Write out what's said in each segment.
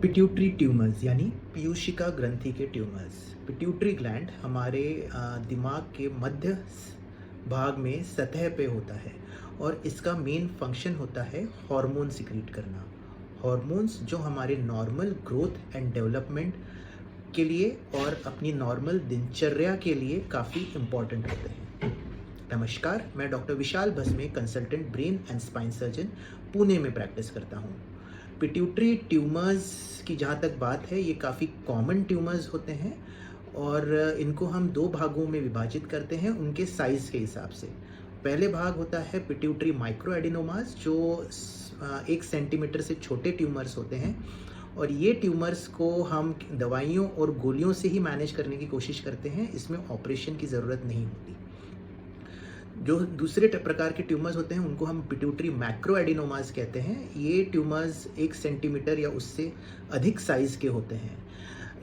Pituitary tumours यानी पीयूषिका ग्रंथि के ट्यूमर्स। पिट्यूटरी ग्लैंड हमारे दिमाग के मध्य भाग में सतह पे होता है और इसका मेन फंक्शन होता है हार्मोन सिक्रीट करना। हार्मोन्स जो हमारे नॉर्मल ग्रोथ एंड डेवलपमेंट के लिए और अपनी नॉर्मल दिनचर्या के लिए काफ़ी इम्पॉर्टेंट होते हैं। नमस्कार, मैं doctor Vishal Bhasme, consultant brain and spine surgeon, Pune में प्रैक्टिस करता हूँ। पिट्यूटरी ट्यूमर्स की जहाँ तक बात है, ये काफ़ी कॉमन ट्यूमर्स होते हैं और इनको हम दो भागों में विभाजित करते हैं उनके साइज़ के हिसाब से। पहले भाग होता है पिट्यूटरी माइक्रो एडिनोमास, जो 1 सेंटीमीटर से छोटे ट्यूमर्स होते हैं और ये ट्यूमर्स को हम दवाइयों और गोलियों से ही मैनेज करने की कोशिश करते हैं। इसमें ऑपरेशन की ज़रूरत नहीं होती। जो दूसरे प्रकार के ट्यूमर्स होते हैं उनको हम पिट्यूटरी मैक्रो एडिनोमास कहते हैं। ये ट्यूमर्स 1 सेंटीमीटर या उससे अधिक साइज़ के होते हैं।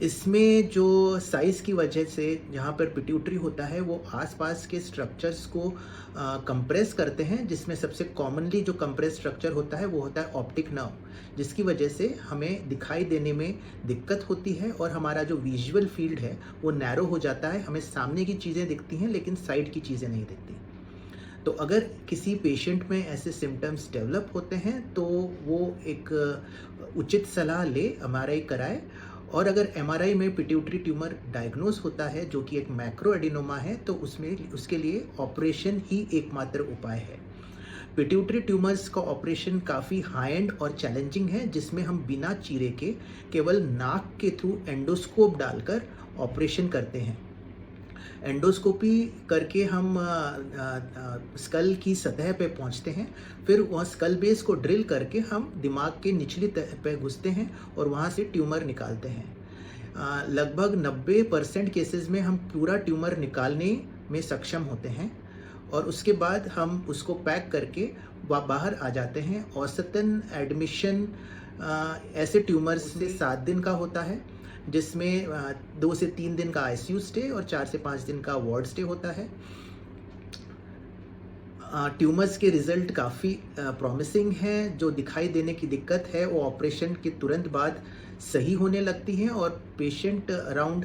इसमें जो साइज़ की वजह से जहाँ पर पिट्यूटरी होता है वो आसपास के स्ट्रक्चर्स को कंप्रेस करते हैं, जिसमें सबसे कॉमनली जो कंप्रेस स्ट्रक्चर होता है वो होता है ऑप्टिक नर्व, जिसकी वजह से हमें दिखाई देने में दिक्कत होती है और हमारा जो विजुअल फील्ड है वो नैरो हो जाता है। हमें सामने की चीज़ें दिखती हैं लेकिन साइड की चीज़ें नहीं दिखती। तो अगर किसी पेशेंट में ऐसे सिम्टम्स डेवलप होते हैं तो वो एक उचित सलाह ले, एमआरआई कराए। और अगर एमआरआई में पिट्यूटरी ट्यूमर डायग्नोस होता है जो कि एक मैक्रो एडिनोमा है, तो उसके लिए ऑपरेशन ही एकमात्र उपाय है। पिट्यूटरी ट्यूमर्स का ऑपरेशन काफ़ी हाई एंड और चैलेंजिंग है, जिसमें हम बिना चीरे के केवल नाक के थ्रू एंडोस्कोप डालकर ऑपरेशन करते हैं। एंडोस्कोपी करके हम स्कल की सतह पे पहुंचते हैं, फिर वह स्कल बेस को ड्रिल करके हम दिमाग के निचली तह पे घुसते हैं और वहां से ट्यूमर निकालते हैं। लगभग 90% केसेस में हम पूरा ट्यूमर निकालने में सक्षम होते हैं और उसके बाद हम उसको पैक करके बाहर आ जाते हैं। औसतन एडमिशन ऐसे ट्यूमर्स से 7 दिन का होता है, जिसमें 2 से 3 दिन का आईसीयू स्टे और 4 से 5 दिन का वार्ड स्टे होता है। ट्यूमर्स के रिजल्ट काफ़ी प्रॉमिसिंग हैं। जो दिखाई देने की दिक्कत है वो ऑपरेशन के तुरंत बाद सही होने लगती हैं और पेशेंट अराउंड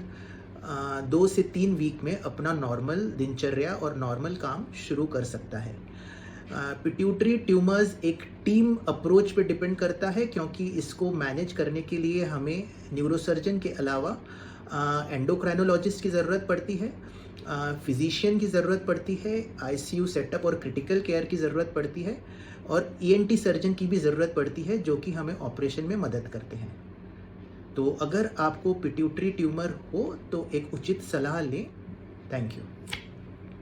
2 से 3 वीक में अपना नॉर्मल दिनचर्या और नॉर्मल काम शुरू कर सकता है। पिट्यूटरी ट्यूमर्स एक टीम अप्रोच पे डिपेंड करता है, क्योंकि इसको मैनेज करने के लिए हमें न्यूरोसर्जन के अलावा एंडोक्राइनोलॉजिस्ट की ज़रूरत पड़ती है, फिजिशियन की ज़रूरत पड़ती है, आईसीयू सेटअप और क्रिटिकल केयर की ज़रूरत पड़ती है और ईएनटी सर्जन की भी ज़रूरत पड़ती है, जो कि हमें ऑपरेशन में मदद करते हैं। तो अगर आपको पिट्यूटरी ट्यूमर हो तो एक उचित सलाह लें। Thank you.